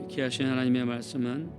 귀하신 하나님의 말씀은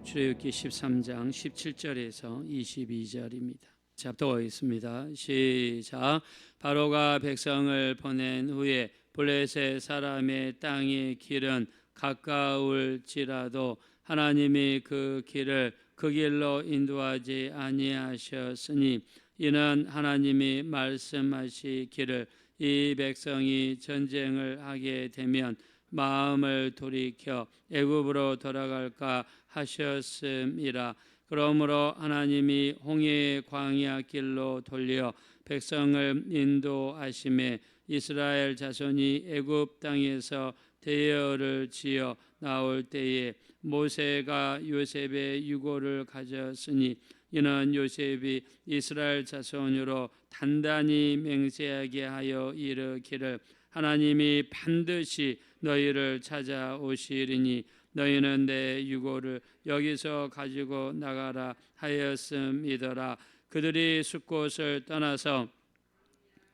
출애굽기 13장 17절에서 22절입니다. 잡도하겠습니다. 시작. 바로가 백성을 보낸 후에 블레셋 사람의 땅의 길은 가까울지라도 하나님이 그 길을 그 길로 인도하지 아니하셨으니 이는 하나님이 말씀하시기를 이 백성이 전쟁을 하게 되면 마음을 돌이켜 애굽으로 돌아갈까 하셨음이라. 그러므로 하나님이 홍해의 광야 길로 돌려 백성을 인도하심에 이스라엘 자손이 애굽 땅에서 대열을 지어 나올 때에 모세가 요셉의 유고를 가졌으니 이는 요셉이 이스라엘 자손으로 단단히 맹세하게 하여 이르기를 하나님이 반드시 너희를 찾아오시리니 너희는 내 유고를 여기서 가지고 나가라 하였음이더라. 그들이 숫곳을 떠나서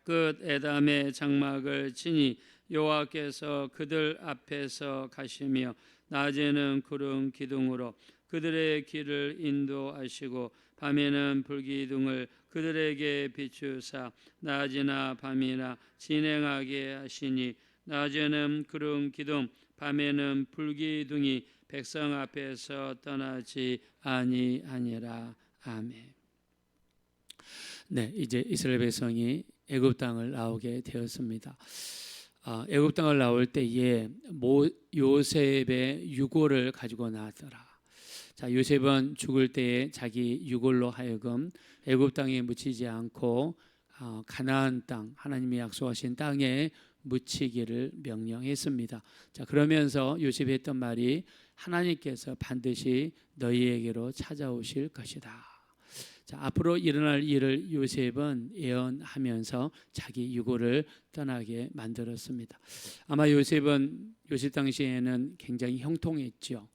끝 에담의 장막을 치니 여호와께서 그들 앞에서 가시며 낮에는 구름 기둥으로 그들의 길을 인도하시고 밤에는 불기둥을 그들에게 비추사 낮이나 밤이나 진행하게 하시니 낮에는 구름 기둥 밤에는 불기둥이 백성 앞에서 떠나지 아니하니라. 아멘. 네, 이제 이스라엘 백성이 애굽 땅을 나오게 되었습니다. 애굽 땅을 나올 때에 요셉의 유고를 가지고 나왔더라. 자, 요셉은 죽을 때에 자기 유골로 하여금 애굽 땅에 묻히지 않고 가나안 땅, 하나님이 약속하신 땅에 묻히기를 명령했습니다. 자, 그러면서 요셉이 했던 말이 하나님께서 반드시 너희에게로 찾아오실 것이다. 자, 앞으로 일어날 일을 요셉은 예언하면서 자기 유고를 떠나게 만들었습니다. 아마 요셉 당시에는 굉장히 형통했죠.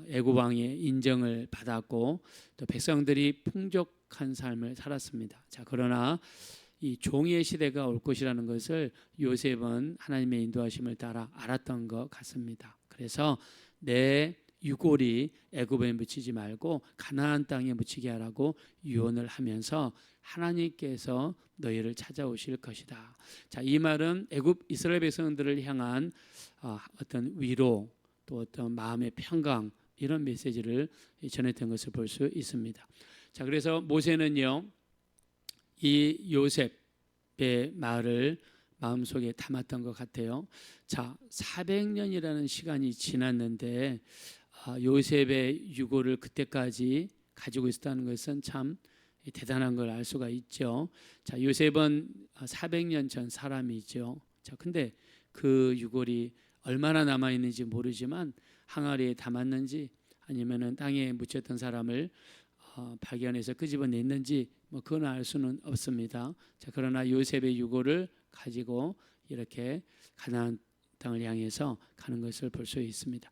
애굽 왕의 인정을 받았고 또 백성들이 풍족한 삶을 살았습니다. 자, 그러나 이 종의 시대가 올 것이라는 것을 요셉은 하나님의 인도하심을 따라 알았던 것 같습니다. 그래서 내 유골이 애굽에 묻히지 말고 가나안 땅에 묻히게 하라고 유언을 하면서 하나님께서 너희를 찾아오실 것이다. 자, 이 말은 애굽 이스라엘 백성들을 향한 어떤 위로 또 어떤 마음의 평강 이런 메시지를 전했던 것을 볼 수 있습니다. 자, 그래서 모세는요 이 요셉의 말을 마음속에 담았던 것 같아요. 자, 400년이라는 시간이 지났는데 요셉의 유고를 그때까지 가지고 있었다는 것은 참 대단한 걸 알 수가 있죠. 자, 요셉은 400년 전 사람이죠. 자, 근데 그 유골이 얼마나 남아 있는지 모르지만 항아리에 담았는지 아니면은 땅에 묻혔던 사람을 발견해서 끄집어냈는지 그건 알 수는 없습니다. 자, 그러나 요셉의 유고를 가지고 이렇게 가나안 땅을 향해서 가는 것을 볼 수 있습니다.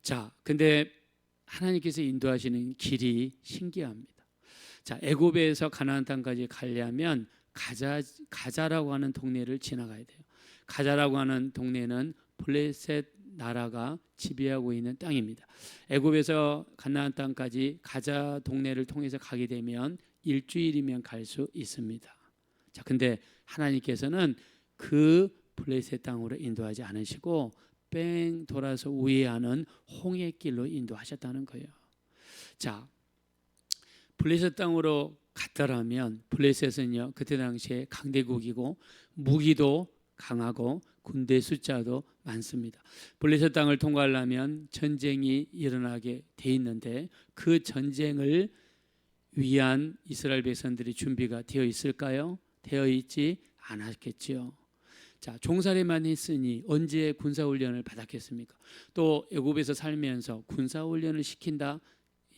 자, 근데 하나님께서 인도하시는 길이 신기합니다. 자, 애굽에서 가나안 땅까지 가려면 가자라고 하는 동네를 지나가야 돼요. 가자라고 하는 동네는 블레셋 나라가 지배하고 있는 땅입니다. 애굽에서 가나안 땅까지 가자 동네를 통해서 가게 되면 일주일이면 갈 수 있습니다. 자, 근데 하나님께서는 그 블레셋 땅으로 인도하지 않으시고 뺑 돌아서 우회하는 홍해길로 인도하셨다는 거예요. 자, 블레셋 땅으로 갔더라면 블레셋은요 그때 당시에 강대국이고 무기도 강하고 군대 숫자도 많습니다. 블레셋 땅을 통과하려면 전쟁이 일어나게 돼 있는데 그 전쟁을 위한 이스라엘 백성들이 준비가 되어 있을까요? 되어 있지 않았겠지요. 자, 종살이만 했으니 언제 군사훈련을 받았겠습니까? 또 애굽에서 살면서 군사훈련을 시킨다?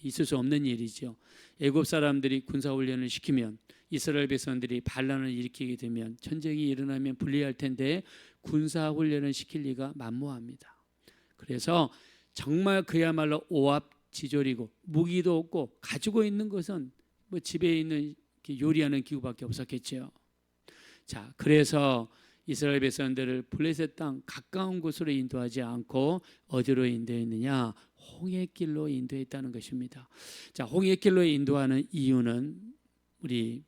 있을 수 없는 일이죠. 애굽 사람들이 군사훈련을 시키면 이스라엘 백성들이 반란을 일으키게 되면 전쟁이 일어나면 불리할 텐데 군사훈련을 시킬 리가 만무합니다. 그래서 정말 그야말로 오합지졸이고 무기도 없고 가지고 있는 것은 집에 있는 요리하는 기구밖에 없었겠죠. 자, 그래서 이스라엘 백성들을 블레셋 땅 가까운 곳으로 인도하지 않고 어디로 인도했느냐? 홍해길로 인도했다는 것입니다. 자, 홍해길로 인도하는 이유는 우리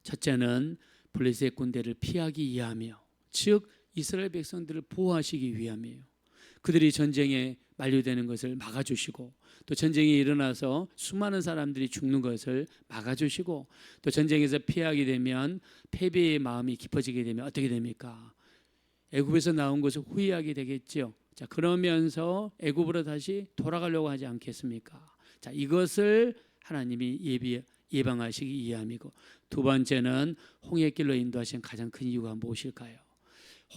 첫째는 블레셋 군대를 피하기 위함이요, 즉 이스라엘 백성들을 보호하시기 위함이에요. 그들이 전쟁에 만류되는 것을 막아주시고, 또 전쟁이 일어나서 수많은 사람들이 죽는 것을 막아주시고, 또 전쟁에서 피하게 되면 패배의 마음이 깊어지게 되면 어떻게 됩니까? 애굽에서 나온 것을 후회하게 되겠죠. 자, 그러면서 애굽으로 다시 돌아가려고 하지 않겠습니까? 자, 이것을 하나님이 예방하시기 위함이고, 두 번째는 홍해길로 인도하신 가장 큰 이유가 무엇일까요?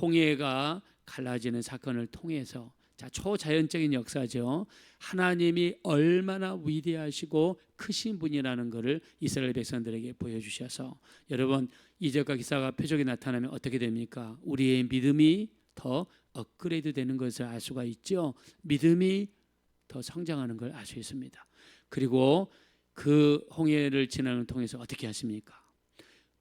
홍해가 갈라지는 사건을 통해서, 자, 초자연적인 역사죠. 하나님이 얼마나 위대하시고 크신 분이라는 것을 이스라엘 백성들에게 보여주셔서, 여러분 이적과 기사가 표적이 나타나면 어떻게 됩니까? 우리의 믿음이 더 업그레이드 되는 것을 알 수가 있죠. 믿음이 더 성장하는 걸 알 수 있습니다. 그리고 그 홍해를 지나는 통해서 어떻게 하십니까?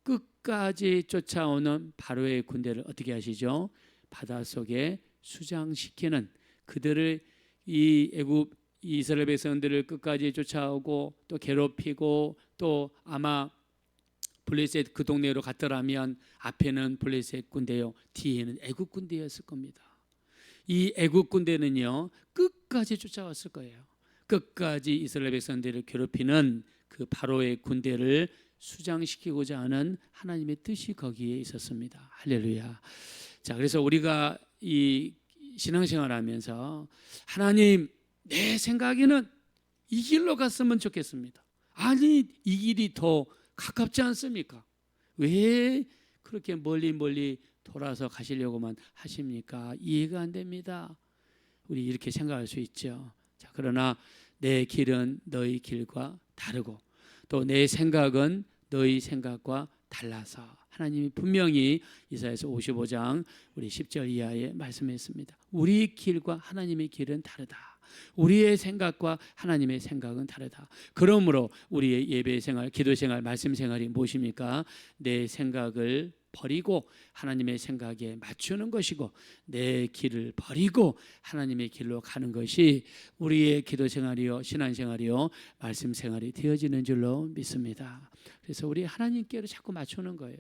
끝까지 쫓아오는 바로의 군대를 어떻게 하시죠? 바닷속에 수장시키는, 그들을 이 애굽 이스라엘 백성들을 끝까지 쫓아오고 또 괴롭히고, 또 아마 블레셋 그 동네로 갔더라면 앞에는 블레셋 군대요, 뒤에는 애굽 군대였을 겁니다. 이 애굽 군대는요 끝까지 쫓아왔을 거예요. 끝까지 이스라엘 백성들을 괴롭히는 그 바로의 군대를 수장시키고자 하는 하나님의 뜻이 거기에 있었습니다. 할렐루야. 자, 그래서 우리가 이 신앙생활하면서 하나님, 내 생각에는 이 길로 갔으면 좋겠습니다. 아니, 이 길이 더 가깝지 않습니까? 왜 그렇게 멀리 돌아서 가시려고만 하십니까? 이해가 안 됩니다. 우리 이렇게 생각할 수 있죠. 자, 그러나 내 길은 너희 길과 다르고, 또 내 생각은 너희 생각과 달라서 하나님이 분명히 이사야서 55장 우리 10절 이하에 말씀했습니다. 우리 길과 하나님의 길은 다르다. 우리의 생각과 하나님의 생각은 다르다. 그러므로 우리의 예배 생활, 기도 생활, 말씀 생활이 무엇입니까? 내 생각을 버리고 하나님의 생각에 맞추는 것이고, 내 길을 버리고 하나님의 길로 가는 것이 우리의 기도 생활이요, 신앙 생활이요, 말씀 생활이 되어지는 줄로 믿습니다. 그래서 우리 하나님께로 자꾸 맞추는 거예요.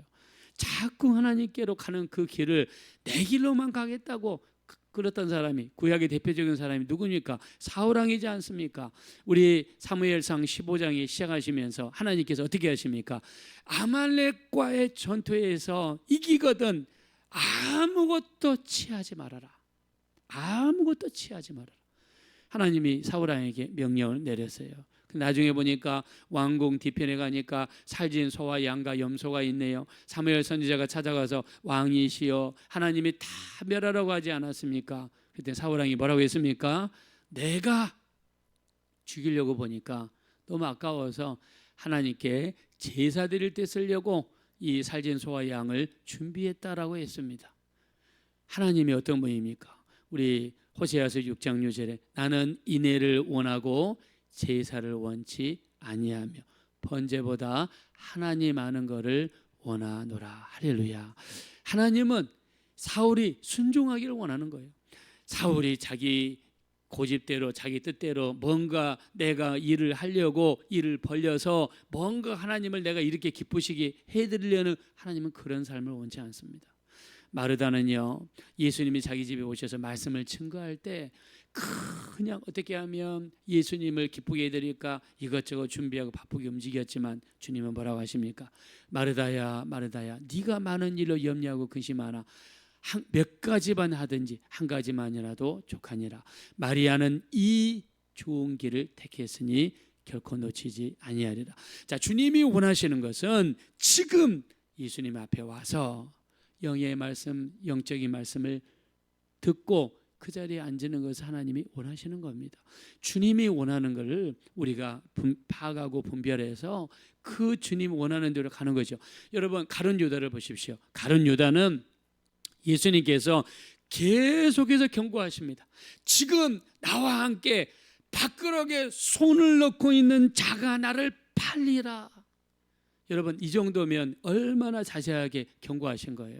자꾸 하나님께로 가는 그 길을 내 길로만 가겠다고 그랬던 사람이, 구약의 대표적인 사람이 누굽니까? 사울왕이지 않습니까? 우리 사무엘상 15장에 시작하시면서 하나님께서 어떻게 하십니까? 아말렉과의 전투에서 이기거든 아무것도 취하지 말아라. 아무것도 취하지 말아라. 하나님이 사울왕에게 명령을 내렸어요. 나중에 보니까 왕궁 뒤편에 가니까 살진 소와 양과 염소가 있네요. 사무엘 선지자가 찾아가서 왕이시여 하나님이 다 멸하라고 하지 않았습니까? 그때 사울왕이 뭐라고 했습니까? 내가 죽이려고 보니까 너무 아까워서 하나님께 제사 드릴 때 쓰려고 이 살진 소와 양을 준비했다라고 했습니다. 하나님이 어떤 분입니까? 우리 호세아서 6장 6절에 나는 인애를 원하고 제사를 원치 아니하며 번제보다 하나님 아는 것을 원하노라. 할렐루야. 하나님은 사울이 순종하기를 원하는 거예요. 사울이 자기 고집대로 자기 뜻대로 뭔가 내가 일을 하려고 일을 벌려서 뭔가 하나님을 내가 이렇게 기쁘시게 해드리려는, 하나님은 그런 삶을 원치 않습니다. 마르다는요, 예수님이 자기 집에 오셔서 말씀을 증거할 때 그냥 어떻게 하면 예수님을 기쁘게 해드릴까 이것저것 준비하고 바쁘게 움직였지만 주님은 뭐라고 하십니까? 마르다야 마르다야, 네가 많은 일로 염려하고 근심하나 몇 가지만 하든지 한 가지만이라도 족하니라. 마리아는 이 좋은 길을 택했으니 결코 놓치지 아니하리라. 자, 주님이 원하시는 것은 지금 예수님 앞에 와서 영의 말씀, 영적인 말씀을 듣고 그 자리에 앉는 것을 하나님이 원하시는 겁니다. 주님이 원하는 것을 우리가 파악하고 분별해서 그 주님 원하는 대로 가는 거죠. 여러분, 가룟 유다를 보십시오. 가룟 유다는 예수님께서 계속해서 경고하십니다. 지금 나와 함께 밥그릇에 손을 넣고 있는 자가 나를 팔리라. 여러분, 이 정도면 얼마나 자세하게 경고하신 거예요.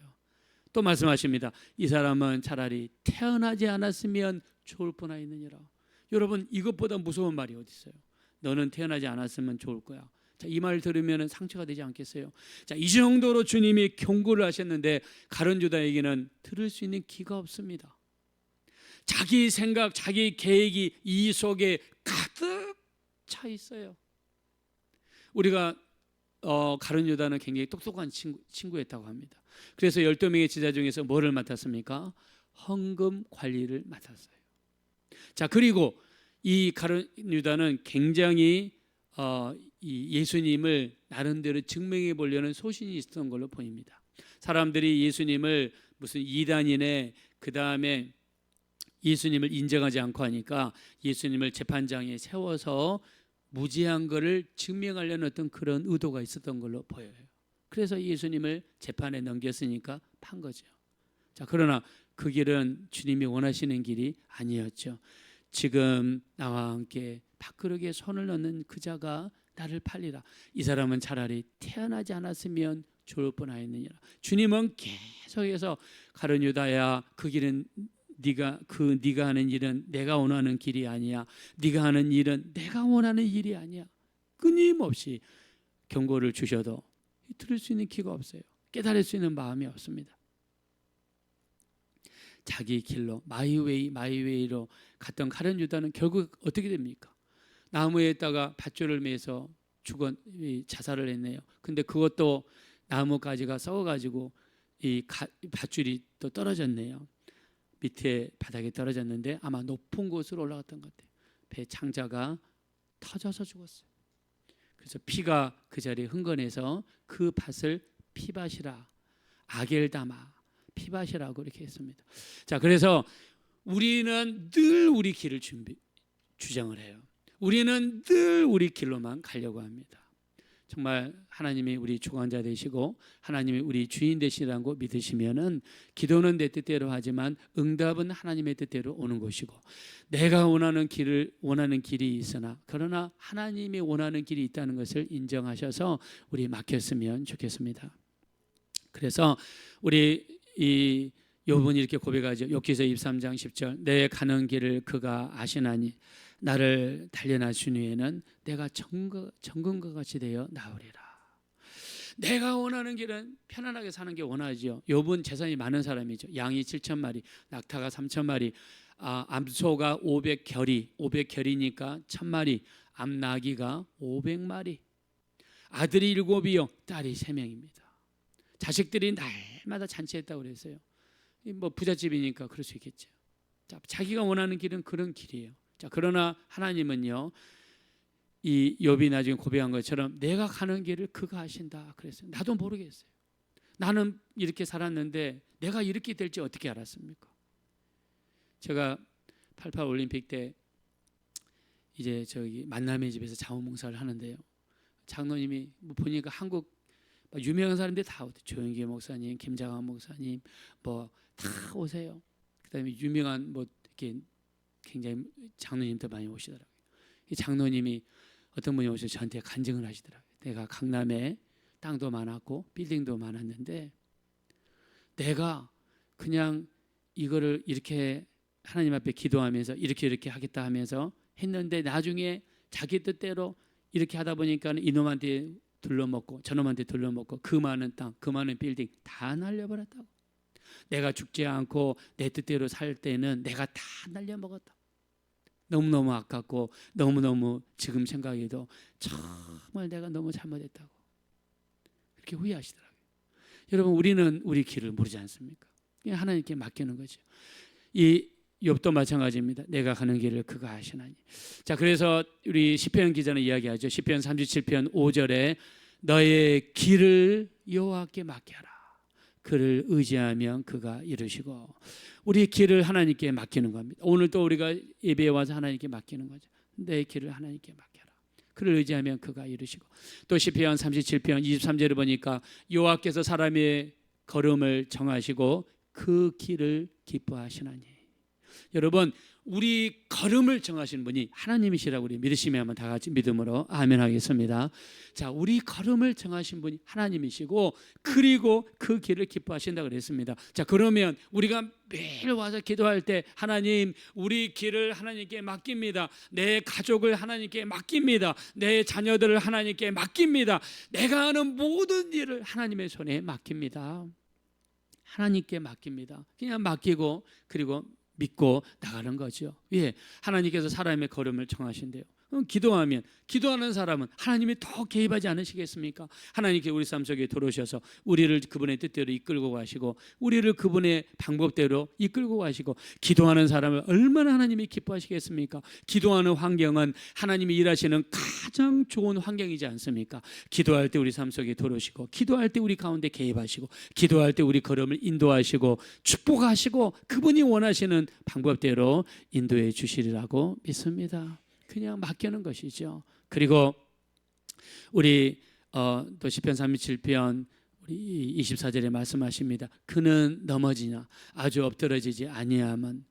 또 말씀하십니다. 이 사람은 차라리 태어나지 않았으면 좋을 뻔하였느니라. 여러분, 이것보다 무서운 말이 어디 있어요? 너는 태어나지 않았으면 좋을 거야. 자, 이 말 들으면 상처가 되지 않겠어요? 자, 이 정도로 주님이 경고를 하셨는데 가룟 유다에게는 들을 수 있는 귀가 없습니다. 자기 생각, 자기 계획이 이 속에 가득 차 있어요. 우리가 가룟 유다는 굉장히 똑똑한 친구였다고 합니다. 그래서 12명의 제자 중에서 뭐를 맡았습니까? 헌금 관리를 맡았어요. 자, 그리고 이 가룟 유다는 굉장히 이 예수님을 나름대로 증명해 보려는 소신이 있었던 걸로 보입니다. 사람들이 예수님을 무슨 이단이네, 그 다음에 예수님을 인정하지 않고 하니까 예수님을 재판장에 세워서 무죄한 것을 증명하려는 어떤 그런 의도가 있었던 걸로 보여요. 그래서 예수님을 재판에 넘겼으니까 판 거죠. 자, 그러나 그 길은 주님이 원하시는 길이 아니었죠. 지금 나와 함께 밥그릇에 손을 넣는 그 자가 나를 팔리라. 이 사람은 차라리 태어나지 않았으면 좋을 뻔하였느니라. 주님은 계속해서 가룟 유다야, 그 길은 네가 하는 일은 내가 원하는 길이 아니야. 네가 하는 일은 내가 원하는 일이 아니야. 끊임없이 경고를 주셔도 들을 수 있는 귀가 없어요. 깨달을 수 있는 마음이 없습니다. 자기 길로 마이웨이로 갔던 가룟 유다는 결국 어떻게 됩니까? 나무에다가 밧줄을 매서 자살을 했네요. 근데 그것도 나무가지가 썩어가지고 이 밧줄이 또 떨어졌네요. 밑에 바닥에 떨어졌는데 아마 높은 곳으로 올라갔던 것 같아요. 배 창자가 터져서 죽었어요. 그래서 피가 그 자리에 흥건해서 그 밭을 피밭이라, 아겔다마 피밭이라고 이렇게 했습니다. 자, 그래서 우리는 늘 우리 길을 주장을 해요. 우리는 늘 우리 길로만 가려고 합니다. 정말 하나님이 우리 주관자 되시고 하나님이 우리 주인 되시라고 믿으시면은 기도는 내 뜻대로 하지만 응답은 하나님의 뜻대로 오는 것이고, 내가 원하는 길이 있으나 그러나 하나님이 원하는 길이 있다는 것을 인정하셔서 우리 맡겼으면 좋겠습니다. 그래서 우리 이 욥은 이렇게 고백하죠. 욥기서 23장 10절, 내 가는 길을 그가 아시나니 나를 단련하신 후에는 내가 정금과 같이 되어 나오리라. 내가 원하는 길은 편안하게 사는 게 원하죠. 욥은 재산이 많은 사람이죠. 양이 7,000마리, 낙타가 3,000마리, 암소가 500결이니까 1,000마리, 암나귀가 500마리, 아들이 7이요, 딸이 3명입니다. 자식들이 날마다 잔치했다고 그랬어요. 뭐 부잣집이니까 그럴 수 있겠죠. 자, 자기가 원하는 길은 그런 길이에요. 자, 그러나 하나님은요, 이 욥이 나중에 고백한 것처럼 내가 가는 길을 그가 아신다 그랬어요. 나도 모르겠어요. 나는 이렇게 살았는데 내가 이렇게 될지 어떻게 알았습니까? 제가 88 올림픽 때 이제 저기 만남의 집에서 자원봉사를 하는데요. 장로님이 뭐 보니까 한국 유명한 사람들이 다 오세요. 조영기 목사님, 김장한 목사님 뭐 다 오세요. 그다음에 유명한 뭐 이렇게 굉장히 장로님도 많이 오시더라고요. 이 장로님이 어떤 분이 오셔서 저한테 간증을 하시더라고요. 내가 강남에 땅도 많았고 빌딩도 많았는데 내가 그냥 이거를 이렇게 하나님 앞에 기도하면서 이렇게 하겠다 하면서 했는데 나중에 자기 뜻대로 이렇게 하다 보니까 이놈한테 둘러먹고 저놈한테 둘러먹고 그 많은 땅, 그 많은 빌딩 다 날려버렸다고. 내가 죽지 않고 내 뜻대로 살 때는 내가 다 날려먹었다. 너무너무 아깝고 너무너무 지금 생각해도 정말 내가 너무 잘못했다고 그렇게 후회하시더라고요. 여러분, 우리는 우리 길을 모르지 않습니까? 그냥 하나님께 맡기는 거죠. 이 욥도 마찬가지입니다. 내가 가는 길을 그가 아시나니. 자, 그래서 우리 시편 기자는 이야기하죠. 시편 37편 5절에 너의 길을 여호와께 맡겨라. 그를 의지하면 그가 이루시고. 우리 길을 하나님께 맡기는 겁니다. 오늘 또 우리가 예배에 와서 하나님께 맡기는 거죠. 내 길을 하나님께 맡겨라. 그를 의지하면 그가 이루시고. 또 시편 37편 23절을 보니까 여호와께서 사람의 걸음을 정하시고 그 길을 기뻐하시나니. 여러분, 우리 걸음을 정하신 분이 하나님이시라고 우리 믿으시면 한번 다 같이 믿음으로 아멘 하겠습니다. 자, 우리 걸음을 정하신 분이 하나님이시고 그리고 그 길을 기뻐하신다 그랬습니다. 자, 그러면 우리가 매일 와서 기도할 때 하나님, 우리 길을 하나님께 맡깁니다. 내 가족을 하나님께 맡깁니다. 내 자녀들을 하나님께 맡깁니다. 내가 하는 모든 일을 하나님의 손에 맡깁니다. 하나님께 맡깁니다. 그냥 맡기고 그리고 믿고 나가는 거죠. 예, 하나님께서 사람의 걸음을 정하신대요. 기도하면 기도하는 사람은 하나님이 더 개입하지 않으시겠습니까? 하나님께 우리 삶 속에 들어오셔서 우리를 그분의 뜻대로 이끌고 가시고 우리를 그분의 방법대로 이끌고 가시고 기도하는 사람을 얼마나 하나님이 기뻐하시겠습니까? 기도하는 환경은 하나님이 일하시는 가장 좋은 환경이지 않습니까? 기도할 때 우리 삶 속에 들어오시고 기도할 때 우리 가운데 개입하시고 기도할 때 우리 걸음을 인도하시고 축복하시고 그분이 원하시는 방법대로 인도해 주시리라고 믿습니다. 그냥 맡기는 것이죠. 그리고 우리 또 시편 37편 우리 24절에 말씀하십니다. 그는 넘어지나 아주 엎드러지지 아니함은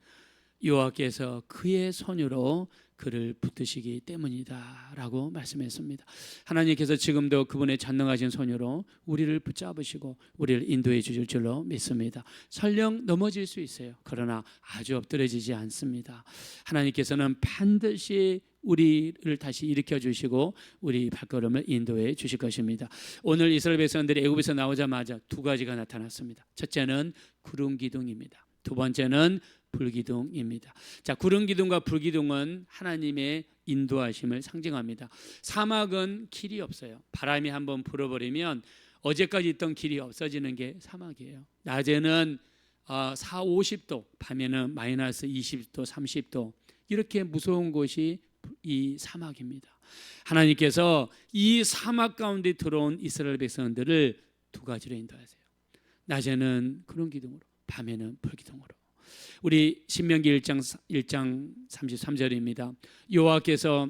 여호와께서 그의 손으로 그를 붙드시기 때문이다 라고 말씀했습니다. 하나님께서 지금도 그분의 전능하신 손으로 우리를 붙잡으시고 우리를 인도해 주실 줄로 믿습니다. 설령 넘어질 수 있어요. 그러나 아주 엎드러지지 않습니다. 하나님께서는 반드시 우리를 다시 일으켜 주시고 우리 발걸음을 인도해 주실 것입니다. 오늘 이스라엘 백성들이 애굽에서 나오자마자 두 가지가 나타났습니다. 첫째는 구름 기둥입니다. 두 번째는 불기둥입니다. 자, 구름 기둥과 불기둥은 하나님의 인도하심을 상징합니다. 사막은 길이 없어요. 바람이 한번 불어버리면 어제까지 있던 길이 없어지는 게 사막이에요. 낮에는 4, 50도, 밤에는 마이너스 20도, 30도 이렇게 무서운 곳이 이 사막입니다. 하나님께서 이 사막 가운데 들어온 이스라엘 백성들을 두 가지로 인도하세요. 낮에는 구름 기둥으로, 밤에는 불기둥으로. 우리 신명기 1장 33절입니다. 여호와께서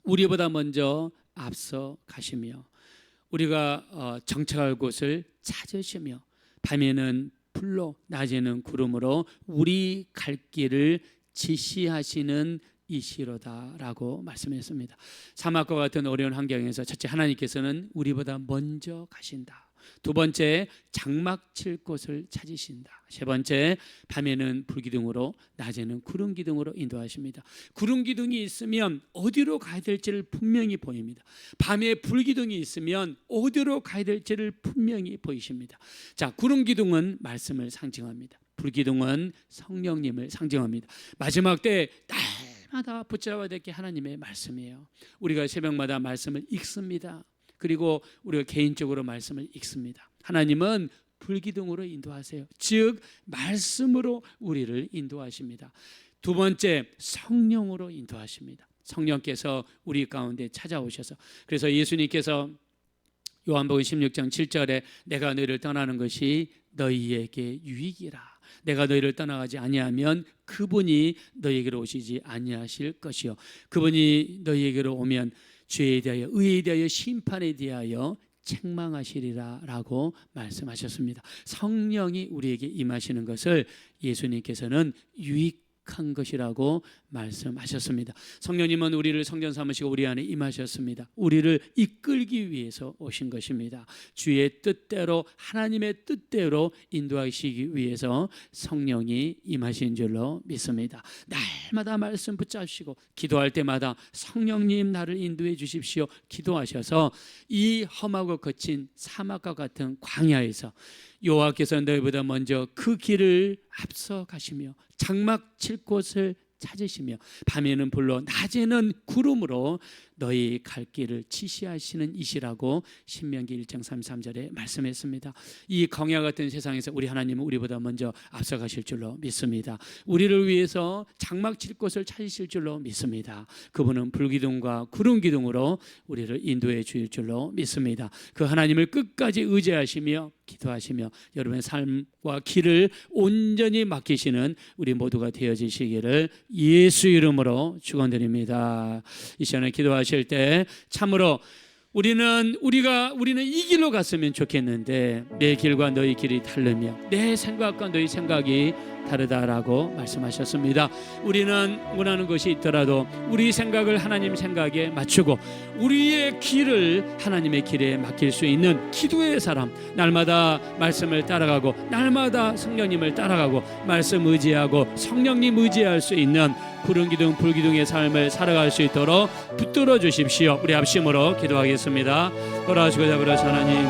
우리보다 먼저 앞서 가시며 우리가 정착할 곳을 찾으시며 밤에는 불로 낮에는 구름으로 우리 갈 길을 지시하시는 이시로다라고 말씀했습니다. 사막과 같은 어려운 환경에서 첫째 하나님께서는 우리보다 먼저 가신다. 두 번째 장막 칠 곳을 찾으신다. 세 번째 밤에는 불기둥으로 낮에는 구름 기둥으로 인도하십니다. 구름 기둥이 있으면 어디로 가야 될지를 분명히 보입니다. 밤에 불기둥이 있으면 어디로 가야 될지를 분명히 보이십니다. 자, 구름 기둥은 말씀을 상징합니다. 불기둥은 성령님을 상징합니다. 마지막 때 날마다 붙잡아야 될 게 하나님의 말씀이에요. 우리가 새벽마다 말씀을 읽습니다. 그리고 우리가 개인적으로 말씀을 읽습니다. 하나님은 불기둥으로 인도하세요. 즉 말씀으로 우리를 인도하십니다. 두 번째 성령으로 인도하십니다. 성령께서 우리 가운데 찾아오셔서 그래서 예수님께서 요한복음 16장 7절에 내가 너희를 떠나는 것이 너희에게 유익이라. 내가 너희를 떠나가지 아니하면 그분이 너희에게로 오시지 아니하실 것이요 그분이 너희에게로 오면 죄에 대하여 의에 대하여 심판에 대하여 책망하시리라 라고 말씀하셨습니다. 성령이 우리에게 임하시는 것을 예수님께서는 유익한 것이라고 말씀하셨습니다. 성령님은 우리를 성전 삼으시고 우리 안에 임하셨습니다. 우리를 이끌기 위해서 오신 것입니다. 주의 뜻대로 하나님의 뜻대로 인도하시기 위해서 성령이 임하신 줄로 믿습니다. 날마다 말씀 붙잡으시고 기도할 때마다 성령님 나를 인도해 주십시오 기도하셔서 이 험하고 거친 사막과 같은 광야에서 여호와께서 너희보다 먼저 그 길을 앞서 가시며 장막 칠 곳을 찾으시며 밤에는 불로 낮에는 구름으로 너희 갈 길을 지시하시는 이시라고 신명기 1장 33절에 말씀했습니다. 이 광야 같은 세상에서 우리 하나님은 우리보다 먼저 앞서가실 줄로 믿습니다. 우리를 위해서 장막 칠 곳을 찾으실 줄로 믿습니다. 그분은 불기둥과 구름기둥으로 우리를 인도해 주실 줄로 믿습니다. 그 하나님을 끝까지 의지하시며 기도하시며 여러분의 삶과 길을 온전히 맡기시는 우리 모두가 되어지시기를 예수 이름으로 축원드립니다. 이 시간에 기도하실 때 참으로 우리는 이 길로 갔으면 좋겠는데 내 길과 너희 길이 다르며 내 생각과 너희 생각이 다르다라고 말씀하셨습니다. 우리는 원하는 것이 있더라도 우리 생각을 하나님 생각에 맞추고 우리의 길을 하나님의 길에 맡길 수 있는 기도의 사람, 날마다 말씀을 따라가고 날마다 성령님을 따라가고 말씀 의지하고 성령님 의지할 수 있는 구름 기둥 불기둥의 삶을 살아갈 수 있도록 붙들어 주십시오. 우리 합심으로 기도하겠습니다. 돌아가시고 잡으라 하나님,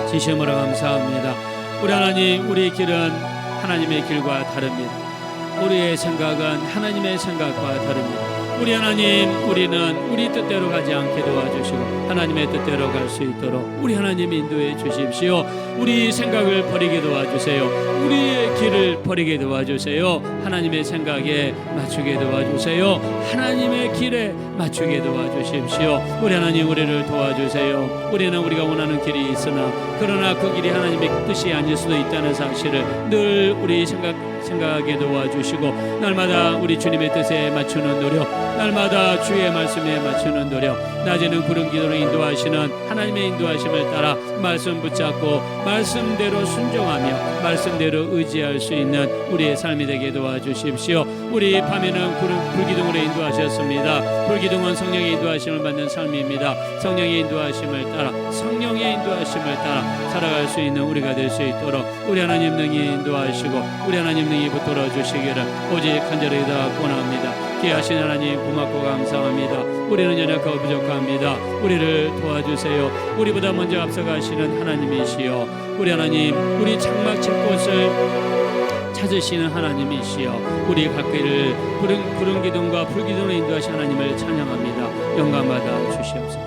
진심으로 감사합니다. 우리 하나님, 우리 길은 하나님의 길과 다릅니다. 우리의 생각은 하나님의 생각과 다릅니다. 우리 하나님, 우리는 우리 뜻대로 가지 않게 도와주시고 하나님의 뜻대로 갈 수 있도록 우리 하나님 인도해 주십시오. 우리 생각을 버리게 도와주세요. 우리의 길을 버리게 도와주세요. 하나님의 생각에 맞추게 도와주세요. 하나님의 길에 맞추게 도와주십시오. 우리 하나님, 우리를 도와주세요. 우리는 우리가 원하는 길이 있으나 그러나 그 길이 하나님의 뜻이 아닐 수도 있다는 사실을 늘 우리 생각하게 도와주시고 날마다 우리 주님의 뜻에 맞추는 노력, 날마다 주의 말씀에 맞추는 노력, 낮에는 구름 기도로 인도하시는 하나님의 인도하심을 따라 말씀 붙잡고 말씀대로 순종하며 말씀대로 의지할 수 있는 우리의 삶이 되게 도와주십시오. 우리 밤에는 불기둥으로 인도하셨습니다. 불기둥은 성령의 인도하심을 받는 삶입니다. 성령의 인도하심을 따라 성령의 인도하심을 따라 살아갈 수 있는 우리가 될 수 있도록 우리 하나님 능히 인도하시고 우리 하나님 능히 붙들어 주시기를 오직 간절히 원합니다. 귀하신 하나님 고맙고 감사합니다. 우리는 연약하고 부족합니다. 우리를 도와주세요. 우리보다 먼저 앞서가시는 하나님이시여, 우리 하나님, 우리 장막 칠 곳을 찾으시는 하나님이시여, 우리 갈 길을 구름 기둥과 불 기둥으로 인도하신 하나님을 찬양합니다. 영광 받아 주시옵소서.